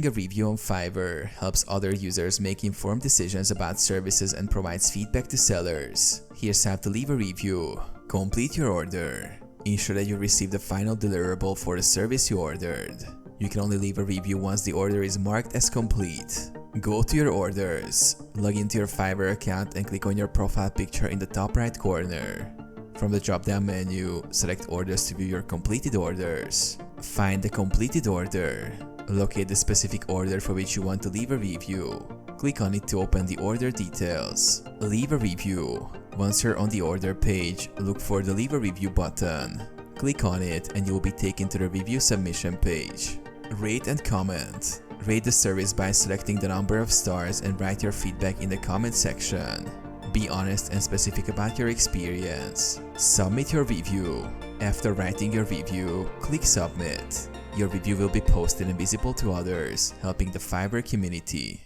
Leaving a review on Fiverr helps other users make informed decisions about services and provides feedback to sellers. Here's how to leave a review. Complete your order. Ensure that you receive the final deliverable for the service you ordered. You can only leave a review once the order is marked as complete. Go to your orders. Log into your Fiverr account and click on your profile picture in the top right corner. From the drop-down menu, select Orders to view your completed orders. Find the completed order. Locate the specific order for which you want to leave a review. Click on it to open the order details. Leave a review. Once you're on the order page, look for the Leave a Review button. Click on it and you will be taken to the review submission page. Rate and comment. Rate the service by selecting the number of stars and write your feedback in the comment section. Be honest and specific about your experience. Submit your review. After writing your review, click Submit. Your review will be posted and visible to others, helping the Fiverr community.